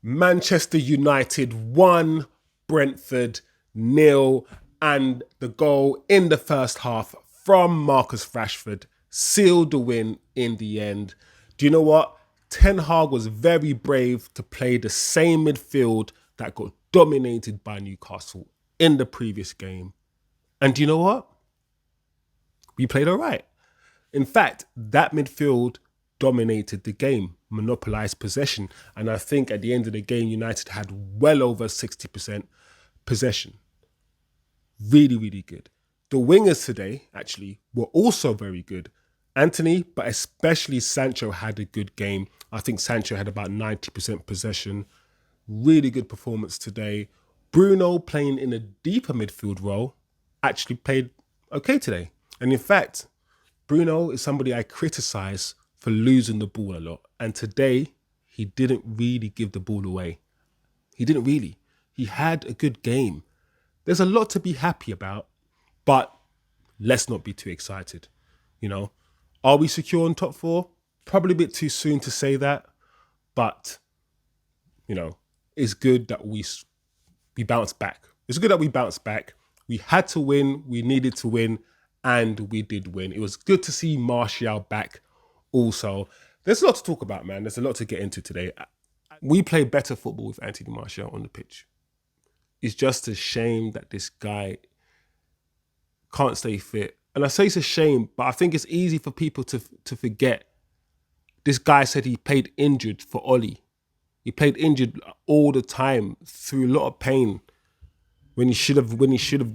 Manchester United 1, Brentford 0, and the goal in the first half from Marcus Rashford sealed the win in the end. Do you know what? Ten Hag was very brave to play the same midfield that got dominated by Newcastle in the previous game. And do you know what? We played all right. In fact, that midfield dominated the game, monopolised possession. And I think at the end of the game, United had well over 60% possession. Really, really good. The wingers today, actually, were also very good. Antony, but especially Sancho, had a good game. I think Sancho had about 90% possession. Really good performance today. Bruno, playing in a deeper midfield role, actually played okay today. And in fact, Bruno is somebody I criticise for losing the ball a lot. And today, he didn't really give the ball away. He didn't really. He had a good game. There's a lot to be happy about, but let's not be too excited. You know, are we secure on top four? Probably a bit too soon to say that, but, you know, it's good that we bounced back. It's good that we bounced back. We had to win. We needed to win. And we did win. It was good to see Martial back also. There's a lot to talk about, man. There's a lot to get into today. We play better football with Antony Martial on the pitch. It's just a shame that this guy can't stay fit. And I say it's a shame, but I think it's easy for people to forget. This guy said he played injured for Oli. He played injured all the time, through a lot of pain, when he should have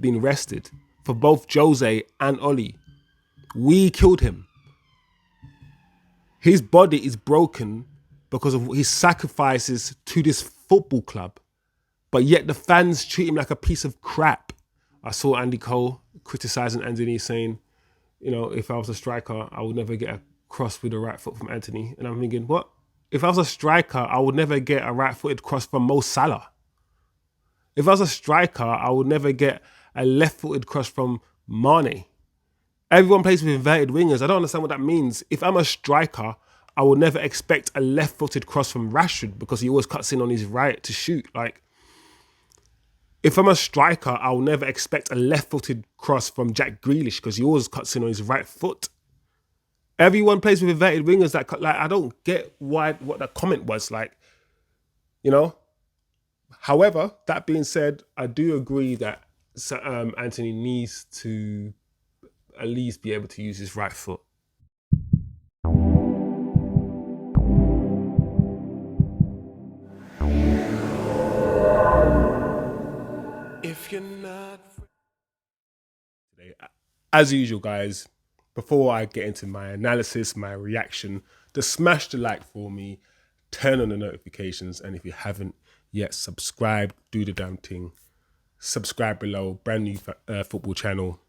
been rested. For both Jose and Oli. We killed him. His body is broken because of his sacrifices to this football club. But yet the fans treat him like a piece of crap. I saw Andy Cole criticising Antony, saying, you know, if I was a striker, I would never get a cross with a right foot from Antony. And I'm thinking, what? If I was a striker, I would never get a right-footed cross from Mo Salah. If I was a striker, I would never get a left-footed cross from Mane. Everyone plays with inverted wingers. I don't understand what that means. If I'm a striker, I will never expect a left-footed cross from Rashford because he always cuts in on his right to shoot. Like, if I'm a striker, I will never expect a left-footed cross from Jack Grealish because he always cuts in on his right foot. Everyone plays with inverted wingers. I don't get what that comment was like, you know. However, that being said, I do agree that Antony needs to at least be able to use his right foot. If you're not today, as usual, guys, before I get into my analysis, my reaction, just smash the like for me, turn on the notifications, and if you haven't yet, subscribe, do the damn thing. Subscribe below, brand new football channel.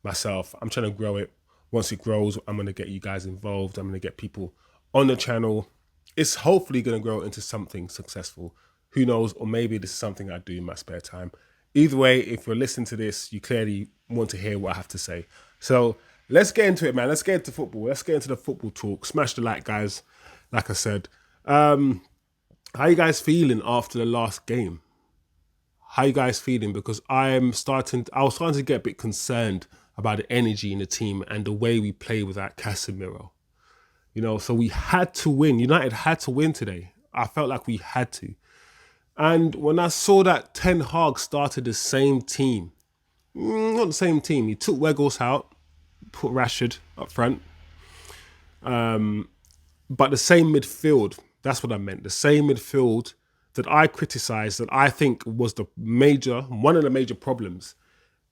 Myself, I'm trying to grow it. Once it grows, I'm going to get you guys involved. I'm going to get people on the channel. It's hopefully going to grow into something successful. Who knows? Or maybe this is something I do in my spare time. Either way, if you're listening to this, you clearly want to hear what I have to say. So let's get into it, man. Let's get into football. Let's get into the football talk. Smash the like, guys. Like I said. How you guys feeling after the last game? How you guys feeling? Because I was starting to get a bit concerned about the energy in the team and the way we play without Casemiro. You know, so we had to win. United had to win today. I felt like we had to. And when I saw that Ten Hag started the same team, not the same team. He took Weghorst out, put Rashford up front. But the same midfield, that's what I meant. The same midfield that I criticised, that I think was one of the major problems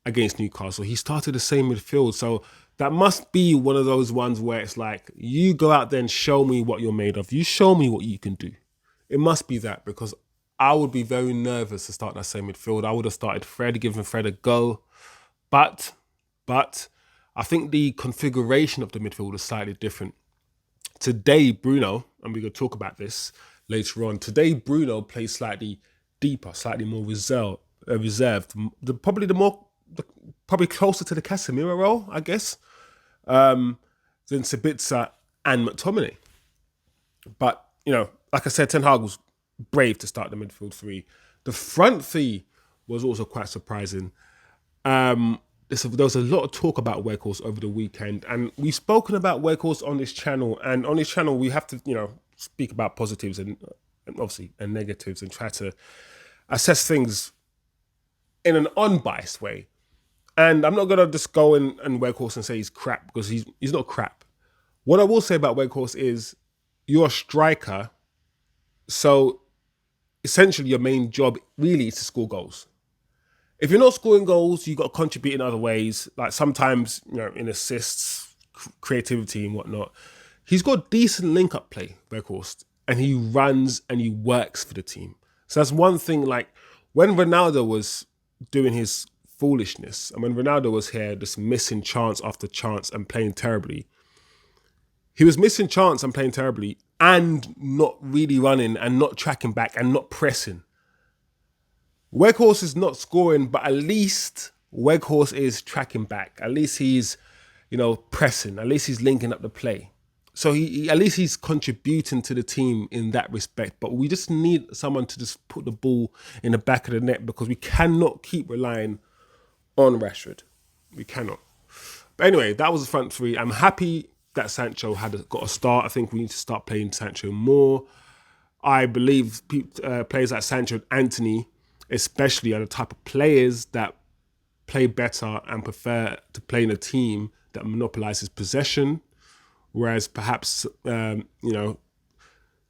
against Newcastle. He started the same midfield. So that must be one of those ones where it's like, you go out there and show me what you're made of. You show me what you can do. It must be that, because I would be very nervous to start that same midfield. I would have started Fred, given Fred a go. But I think the configuration of the midfield is slightly different. Today, Bruno, and we're going to talk about this later on. Today, Bruno plays slightly deeper, slightly more reserved. Probably closer to the Casemiro role, I guess, than Sabitzer and McTominay. But, you know, like I said, Ten Hag was brave to start the midfield three. The front three was also quite surprising. There was a lot of talk about Weghorst over the weekend, and we've spoken about Weghorst on this channel. And on this channel, we have to, speak about positives and obviously and negatives, and try to assess things in an unbiased way. And I'm not gonna just go and Weghorst and say he's crap, because he's not crap. What I will say about Weghorst is you're a striker, so essentially your main job really is to score goals. If you're not scoring goals, you've got to contribute in other ways, like sometimes, in assists, creativity and whatnot. He's got decent link-up play, Weghorst, and he runs and he works for the team. So that's one thing, like when Ronaldo was doing his foolishness, and when Ronaldo was here just missing chance after chance and playing terribly, he was missing chance and playing terribly and not really running and not tracking back and not pressing. Weghorst is not scoring, but at least Weghorst is tracking back. At least he's, pressing. At least he's linking up the play. So he at least he's contributing to the team in that respect. But we just need someone to just put the ball in the back of the net, because we cannot keep relying on Rashford. We cannot. But anyway, that was the front three. I'm happy that Sancho got a start. I think we need to start playing Sancho more. I believe players like Sancho and Antony especially are the type of players that play better and prefer to play in a team that monopolizes possession, whereas perhaps,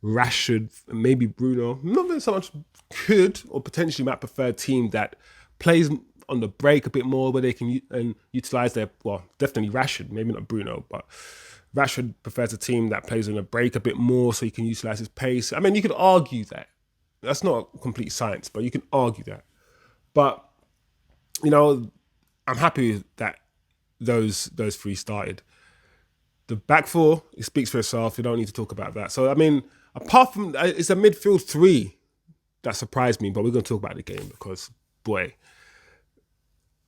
Rashford, maybe Bruno, not very so much, could or potentially might prefer a team that plays on the break a bit more, where they can utilize definitely Rashford, maybe not Bruno, but Rashford prefers a team that plays on the break a bit more so he can utilize his pace. I mean, you could argue that. That's not a complete science, but you can argue that. But, I'm happy that those three started. The back four, it speaks for itself. You don't need to talk about that. So, I mean, apart from, it's a midfield three that surprised me, but we're going to talk about the game because, boy,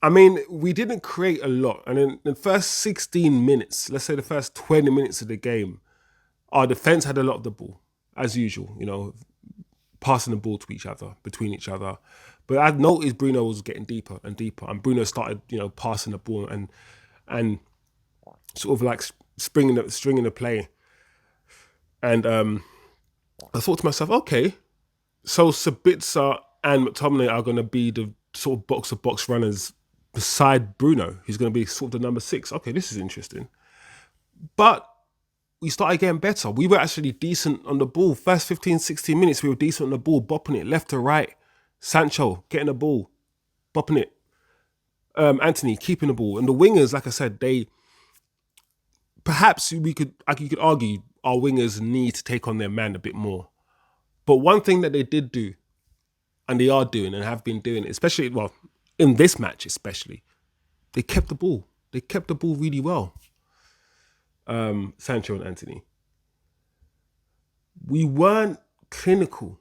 I mean, we didn't create a lot. And in the first 16 minutes, let's say the first 20 minutes of the game, our defense had a lot of the ball, as usual, passing the ball to each other, between each other. But I noticed Bruno was getting deeper and deeper, and Bruno started, passing the ball and sort of like stringing the play. And I thought to myself, okay, so Sabitzer and McTominay are going to be the sort of box-to-box runners beside Bruno, who's going to be sort of the number 6. Okay, this is interesting. But we started getting better. We were actually decent on the ball. First 15, 16 minutes, we were decent on the ball, bopping it left to right. Sancho getting the ball, bopping it. Antony keeping the ball. And the wingers, like I said, perhaps you could argue our wingers need to take on their man a bit more. But one thing that they did do, and they are doing and have been doing, especially, in this match especially, they kept the ball. They kept the ball really well. Sancho and Antony. We weren't clinical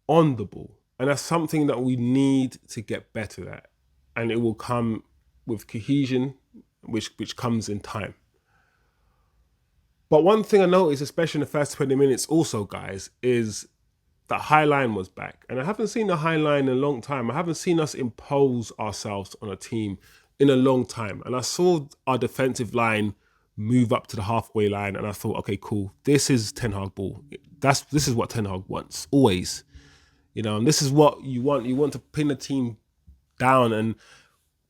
on the ball. And that's something that we need to get better at. And it will come with cohesion, which comes in time. But one thing I noticed, especially in the first 20 minutes also, guys, is that high line was back. And I haven't seen the high line in a long time. I haven't seen us impose ourselves on a team in a long time. And I saw our defensive line move up to the halfway line, and I thought, okay, cool. This is Ten Hag ball. This is what Ten Hag wants, always. And this is what you want. You want to pin the team down and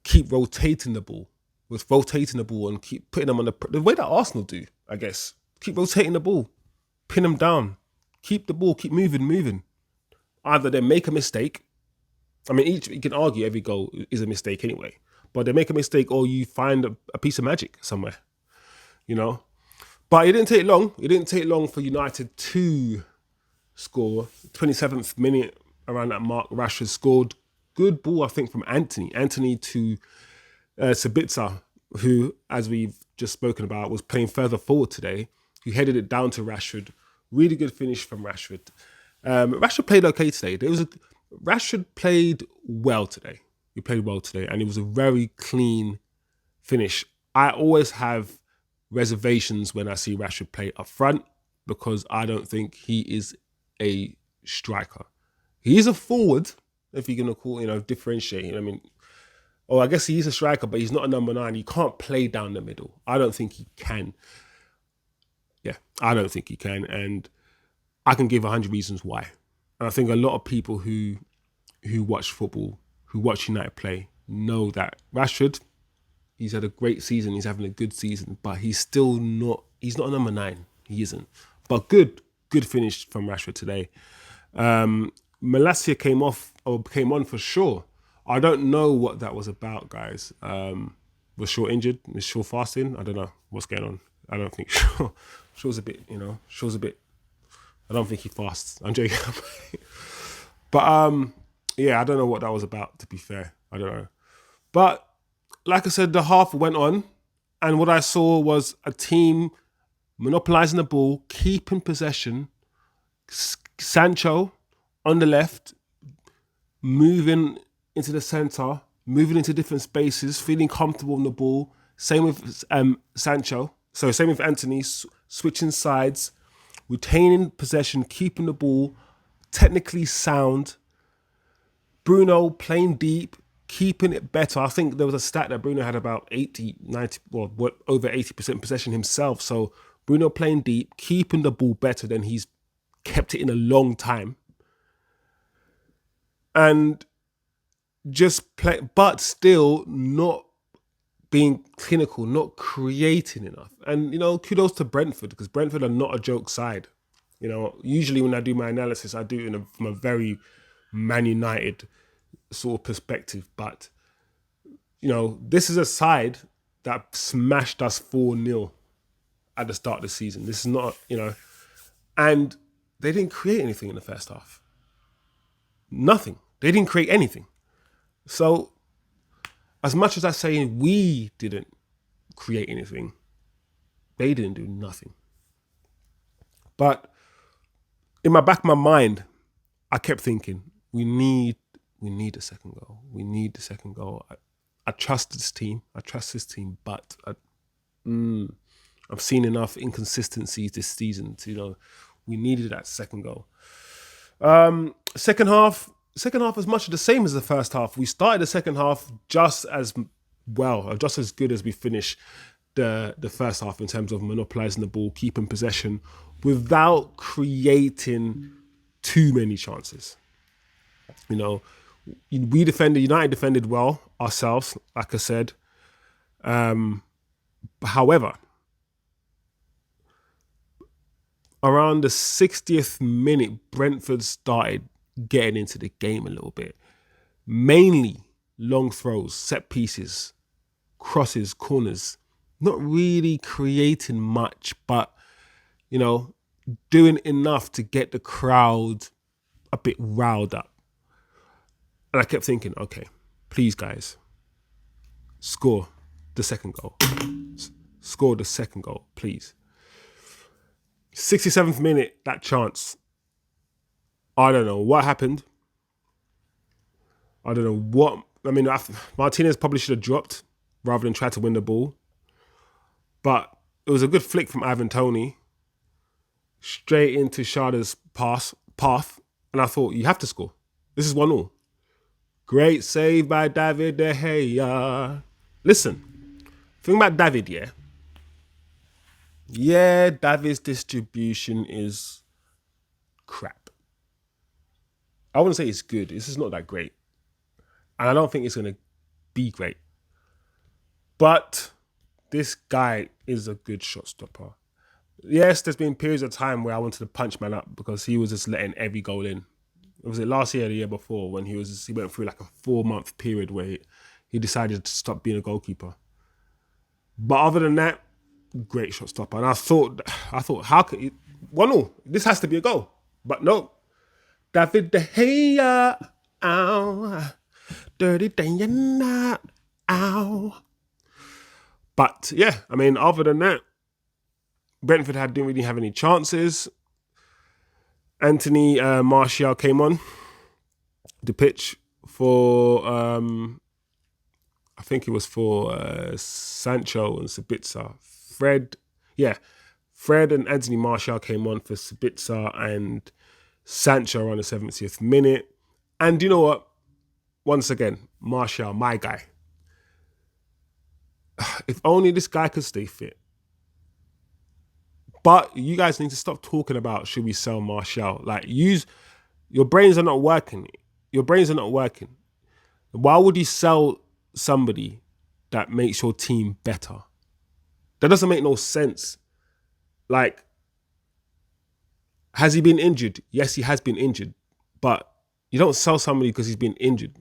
keep rotating the ball. With rotating the ball and keep putting them on the way that Arsenal do, I guess. Keep rotating the ball. Pin them down. Keep the ball, keep moving. Either they make a mistake. I mean, you can argue every goal is a mistake anyway. But they make a mistake, or you find a piece of magic somewhere. But it didn't take long. It didn't take long for United to score. 27th minute, around that mark, Rashford scored. Good ball, I think, from Antony. Antony to Sabitzer, who, as we've just spoken about, was playing further forward today. He headed it down to Rashford. Really good finish from Rashford. Rashford played okay today. Rashford played well today. He played well today, and it was a very clean finish. I always have reservations when I see Rashford play up front, because I don't think he is a striker. He's a forward, if you're going to call, differentiate. I mean, I guess he's a striker, but he's not a number 9. He can't play down the middle. I don't think he can. Yeah, I don't think he can. And I can give 100 reasons why. And I think a lot of people who watch football, who watch United play, know that Rashford, he's had a great season. He's having a good season, but he's not a number 9. He isn't. But good finish from Rashford today. Malacia came on for Shaw. I don't know what that was about, guys. Was Shaw injured? Is Shaw fasting? I don't know what's going on. I don't think Shaw's a bit, Shaw's a bit, I don't think he fasts. I'm joking. But yeah, I don't know what that was about, to be fair. I don't know. But like I said, the half went on, and what I saw was a team monopolising the ball, keeping possession. Sancho on the left, moving into the centre, moving into different spaces, feeling comfortable on the ball. Same with Sancho. So same with Antony, switching sides, retaining possession, keeping the ball, technically sound. Bruno playing deep, keeping it better. I think there was a stat that Bruno had about 80, 90, over 80% possession himself. So Bruno playing deep, keeping the ball better than he's kept it in a long time. And just play, but still not being clinical, not creating enough. And, kudos to Brentford, because Brentford are not a joke side. Usually when I do my analysis, I do it from a very Man United sort of perspective. But, this is a side that smashed us 4-0 at the start of the season. This is not, and they didn't create anything in the first half. Nothing. They didn't create anything. So, as much as I say we didn't create anything, they didn't do nothing. But in my back of my mind, I kept thinking, we need a second goal. We need the second goal. I trust this team. But I've seen enough inconsistencies this season to, we needed that second goal. Second half was much the same as the first half. We started the second half just as well, or just as good as we finished the first half in terms of monopolising the ball, keeping possession, without creating too many chances. United defended well ourselves, like I said. However, around the 60th minute, Brentford started getting into the game a little bit. Mainly long throws, set pieces, crosses, corners. Not really creating much, but, doing enough to get the crowd a bit riled up. And I kept thinking, okay, please guys, score the second goal. Score the second goal, please. 67th minute, that chance. I don't know what happened. I don't know what... Martinez probably should have dropped rather than try to win the ball. But it was a good flick from Ivan Toney. Straight into Shada's path. And I thought, you have to score. This is 1-1. Great save by David De Gea. Listen, thing about David, yeah? Yeah, David's distribution is crap. I wouldn't say it's good. This is not that great. And I don't think it's going to be great. But this guy is a good shot stopper. Yes, there's been periods of time where I wanted to punch man up because he was just letting every goal in. Was it last year or the year before when he went through like a 4-month period where he decided to stop being a goalkeeper. But other than that, great shot stopper. And I thought, how could he... 1-0, this has to be a goal. But no. David De Gea, ow. Dirty Diana, ow. But yeah, other than that, Brentford didn't really have any chances. Antony Martial came on the pitch for, I think it was for Sancho and Sabitzer. Fred and Antony Martial came on for Sabitzer and Sancho around the 70th minute. And you know what? Once again, Martial, my guy. If only this guy could stay fit. But you guys need to stop talking about should we sell Martial. Like, your brains are not working. Your brains are not working. Why would you sell somebody that makes your team better? That doesn't make no sense. Like, has he been injured? Yes, he has been injured. But you don't sell somebody because he's been injured.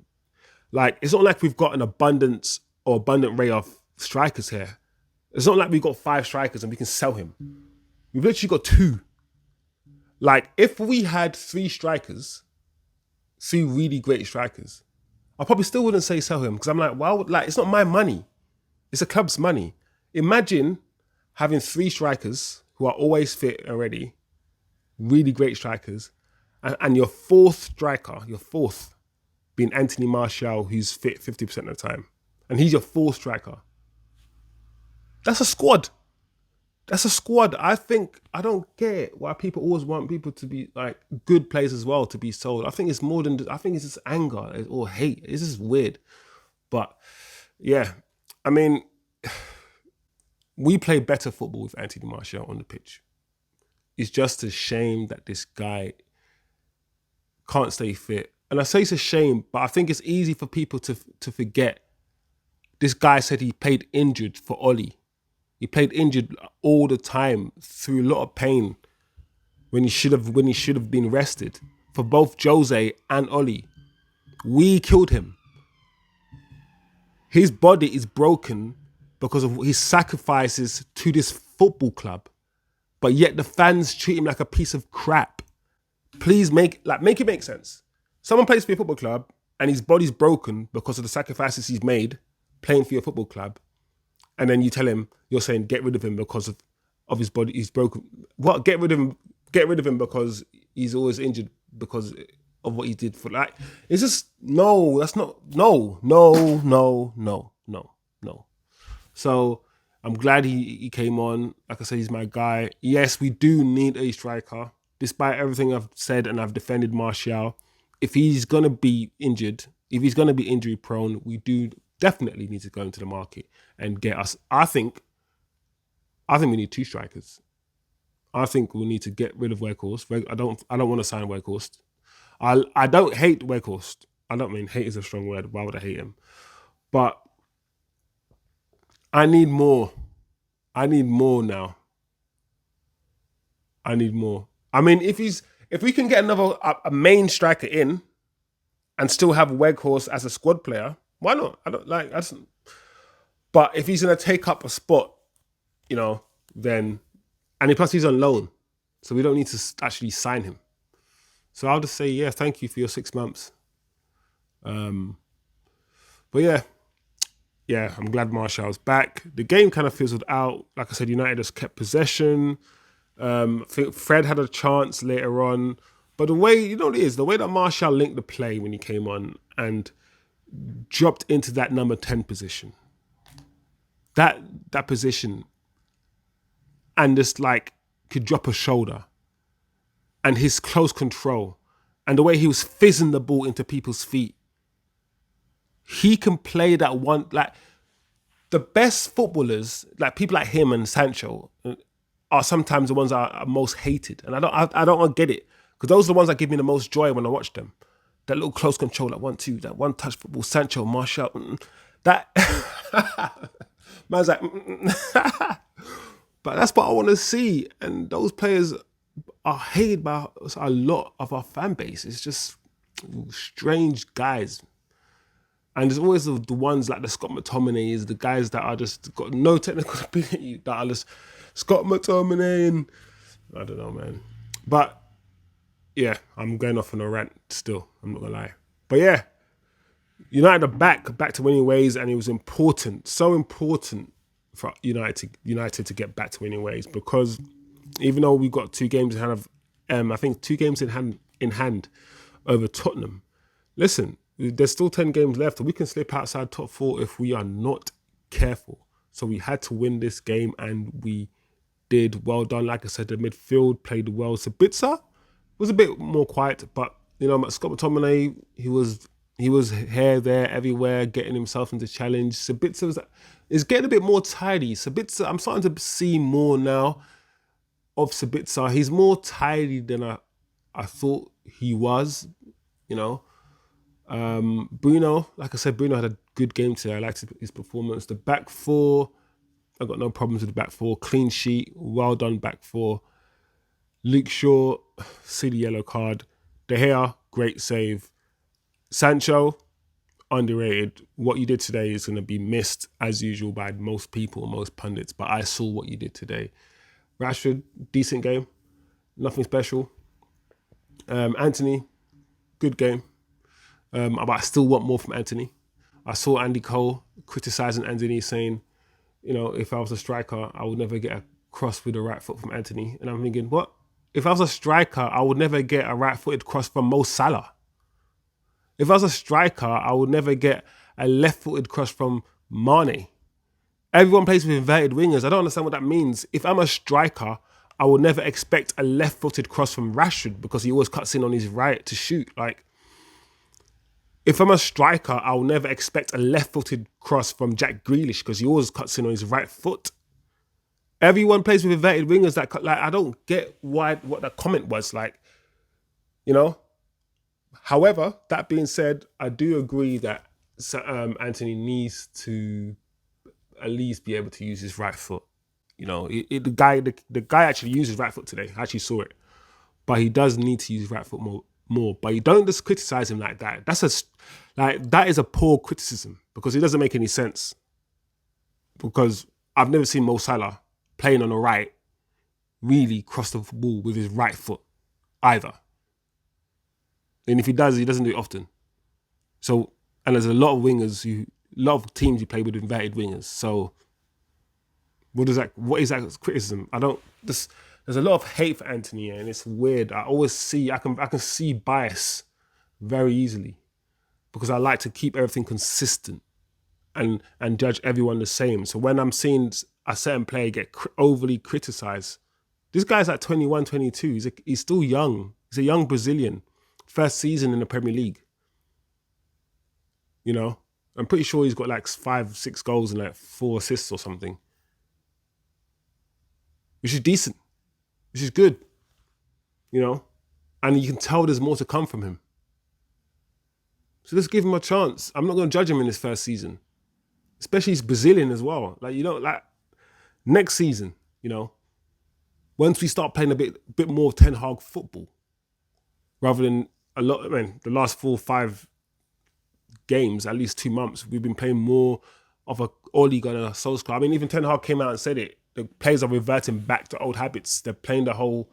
Like, it's not like we've got an abundant array of strikers here. It's not like we've got 5 strikers and we can sell him. We've literally got 2. Like, if we had 3 strikers, 3 really great strikers, I probably still wouldn't say sell him because I'm like, well, like, it's not my money. It's the club's money. Imagine having 3 strikers who are always fit already, really great strikers, and your 4th striker, being Anthony Martial, who's fit 50% of the time. And he's your 4th striker. That's a squad. That's a squad. I don't get why people always want people to be like good players as well to be sold. I think it's more than, I think it's just anger or hate. It's just weird. But yeah, I mean, we play better football with Antony Martial on the pitch. It's just a shame that this guy can't stay fit. And I say it's a shame, but I think it's easy for people to forget. This guy said he played injured for Oli. He played injured all the time through a lot of pain when he should have been rested for both Jose and Oli. We killed him. His body is broken because of his sacrifices to this football club, but yet the fans treat him like a piece of crap. Please make it make sense. Someone plays for your football club and his body's broken because of the sacrifices he's made playing for your football club. And then you tell him, you're saying get rid of him because of his body, he's broken. What? Get rid of him because he's always injured because of what he did for, like, it's just, no, that's not, no. So I'm glad he came on. Like I said, he's my guy. Yes, we do need a striker. Despite everything I've said and I've defended Martial, if he's going to be injured, if he's going to be injury prone, we do definitely need to go into the market and get us. I think we need 2 strikers. I think we need to get rid of Weghorst. I don't want to sign Weghorst. I don't hate Weghorst. I don't mean hate is a strong word. Why would I hate him? But I need more. I need more now. I need more. I mean, if we can get a main striker in and still have Weghorst as a squad player, why not? But if he's going to take up a spot, then, and plus he's on loan, so we don't need to actually sign him. So I'll just say, yeah, thank you for your 6 months. But yeah, I'm glad Martial's back. The game kind of fizzled out. Like I said, United just kept possession. I think Fred had a chance later on. But the way, the way that Martial linked the play when he came on and dropped into that number 10 position. That position, and just like could drop a shoulder, and his close control, and the way he was fizzing the ball into people's feet. He can play that one, like the best footballers, like people like him and Sancho, are sometimes the ones that are most hated, and I don't get it, because those are the ones that give me the most joy when I watch them. That little close control, that 1-2, that one touch football, Sancho, Martial, that man's like, but that's what I want to see. And those players are hated by a lot of our fan base. It's just strange guys. And there's always the ones like the Scott McTominays, the guys that are just got no technical ability, that are just Scott McTominay, and I don't know, man. But yeah, I'm going off on a rant still, I'm not gonna lie. But yeah, United are back to winning ways, and it was important, so important for United to get back to winning ways, because even though we got 2 games in hand of, I think 2 games in hand over Tottenham. Listen, there's still 10 games left, and we can slip outside top 4 if we are not careful. So we had to win this game, and we did. Well done. Like I said, the midfield played well. Sabitzer was a bit more quiet, but Scott McTominay, he was here, there, everywhere, getting himself into challenge. Sabitzer is getting a bit more tidy. Sabitzer, I'm starting to see more now of Sabitzer. He's more tidy than I thought he was. You know, Bruno, like I said, Bruno had a good game today. I liked his performance. The back four, I got no problems with the back four. Clean sheet, well done back four. Luke Shaw, see the yellow card. De Gea, great save. Sancho, underrated. What you did today is going to be missed as usual by most people, most pundits, but I saw what you did today. Rashford, decent game. Nothing special. Antony, good game. But I still want more from Antony. I saw Andy Cole criticising Antony, saying, if I was a striker, I would never get a cross with the right foot from Antony. And I'm thinking, what? If I was a striker, I would never get a right-footed cross from Mo Salah. If I was a striker, I would never get a left-footed cross from Mane. Everyone plays with inverted wingers. I don't understand what that means. If I'm a striker, I would never expect a left-footed cross from Rashford because he always cuts in on his right to shoot. If I'm a striker, I will never expect a left-footed cross from Jack Grealish because he always cuts in on his right foot. Everyone plays with inverted wingers. I don't get what that comment was However, that being said, I do agree that Antony needs to at least be able to use his right foot. The guy actually used his right foot today. I actually saw it, but he does need to use his right foot more. But you don't just criticize him like that. That is a poor criticism because it doesn't make any sense. Because I've never seen Mo Salah playing on the right really cross the ball with his right foot either. And if he does, he doesn't do it often. So, and there's a lot of teams who play with inverted wingers. So, what is that criticism? There's a lot of hate for Antony, and it's weird. I can see bias very easily because I like to keep everything consistent and judge everyone the same. So when I'm seeing a certain player get overly criticized, this guy's like 21, 22. He's still young. He's a young Brazilian. First season in the Premier League. I'm pretty sure he's got 5-6 goals and 4 assists or something. Which is decent. Which is good. And you can tell there's more to come from him. So let's give him a chance. I'm not going to judge him in his first season. Especially he's Brazilian as well. Next season, once we start playing a bit more Ten Hag football, rather than the last 4 or 5 games, at least 2 months, we've been playing more of a Ole Gunnar Solskjaer. Even Ten Hag came out and said it. The players are reverting back to old habits. They're playing the whole,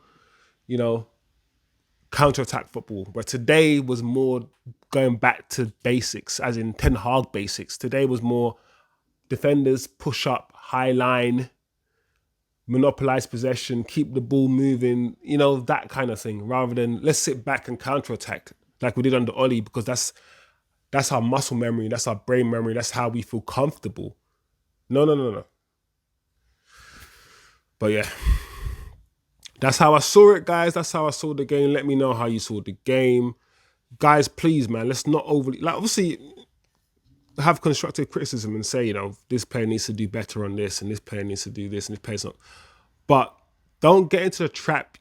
counter-attack football. But today was more going back to basics, as in Ten Hag basics. Today was more defenders, push up, high line, monopolize possession, keep the ball moving, that kind of thing, rather than let's sit back and counter-attack like we did under Oli, because that's our muscle memory, that's our brain memory, that's how we feel comfortable. No. But yeah, that's how I saw it, guys. That's how I saw the game. Let me know how you saw the game. Guys, please, man, let's not overly, obviously, have constructive criticism and say, this player needs to do better on this and this player needs to do this and this player's not. But don't get into the trap,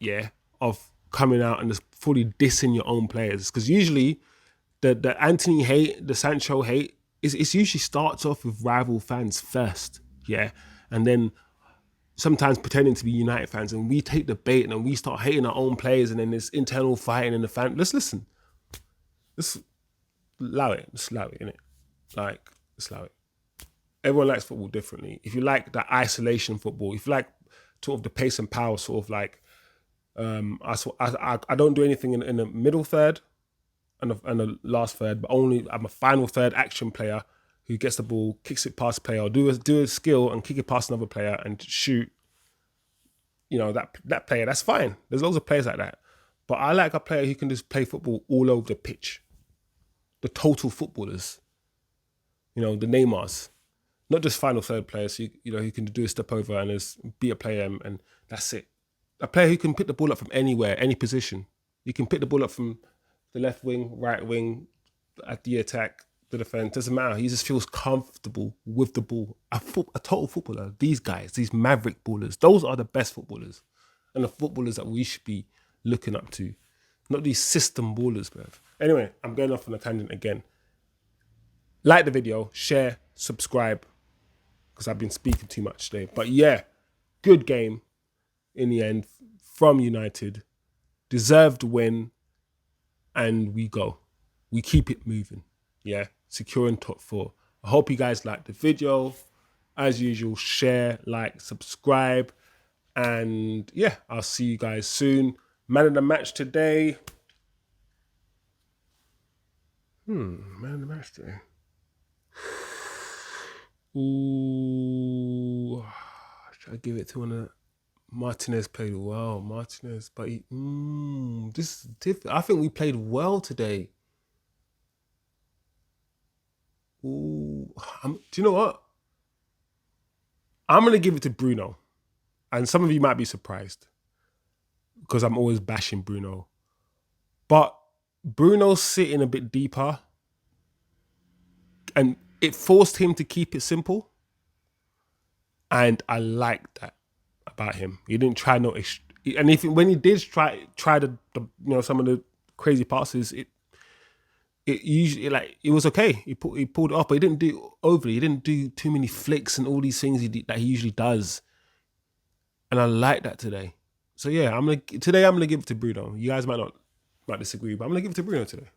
of coming out and just fully dissing your own players. Because usually the Antony hate, the Sancho hate, it usually starts off with rival fans first, and then sometimes pretending to be United fans, and we take the bait and then we start hating our own players, and then there's internal fighting in the fan. Let's listen. Let's allow it. Just allow it, innit? Let's allow it. Everyone likes football differently. If you like the isolation football, if you like sort of the pace and power, I don't do anything in the middle third and the last third, but only I'm a final third action player who gets the ball, kicks it past a player, or do a skill and kick it past another player and shoot. That player, that's fine. There's loads of players like that. But I like a player who can just play football all over the pitch. The total footballers. The Neymars. Not just final third players who can do a step over and just be a player and that's it. A player who can pick the ball up from anywhere, any position. You can pick the ball up from the left wing, right wing, at the attack, the defense, doesn't matter. He just feels comfortable with the ball. A total footballer. These guys, these maverick ballers, those are the best footballers. And the footballers that we should be looking up to. Not these system ballers, bruv. Anyway, I'm going off on a tangent again. Like the video, share, subscribe, because I've been speaking too much today. But yeah, good game in the end from United. Deserved win, and we go. We keep it moving. Yeah, securing top 4. I hope you guys liked the video. As usual, share, like, subscribe. And yeah, I'll see you guys soon. Man of the match today. Man of the match today. Ooh, should I give it to one of the... Martinez played well. Martinez, but he, this is different. I think we played well today. Ooh, do you know what? I'm going to give it to Bruno. And some of you might be surprised because I'm always bashing Bruno. But Bruno's sitting a bit deeper and it forced him to keep it simple. And I like that about him. He didn't try no... And when he did try the some of the crazy passes, it usually, like, it was okay. He pulled it off, but he didn't do it overly. He didn't do too many flicks and all these things that he usually does. And I like that today. So yeah, I'm gonna give it to Bruno. You guys might disagree, but I'm gonna give it to Bruno today.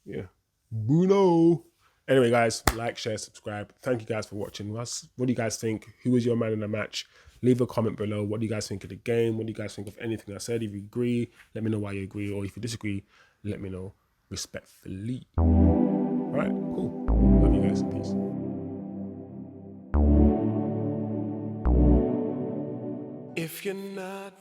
Yeah, Bruno. Anyway, guys, like, share, subscribe. Thank you guys for watching. What do you guys think? Who was your man in the match? Leave a comment below. What do you guys think of the game? What do you guys think of anything I said? If you agree, let me know why you agree, or if you disagree, let me know respectfully. All right, cool. Love you guys. Peace. If you're not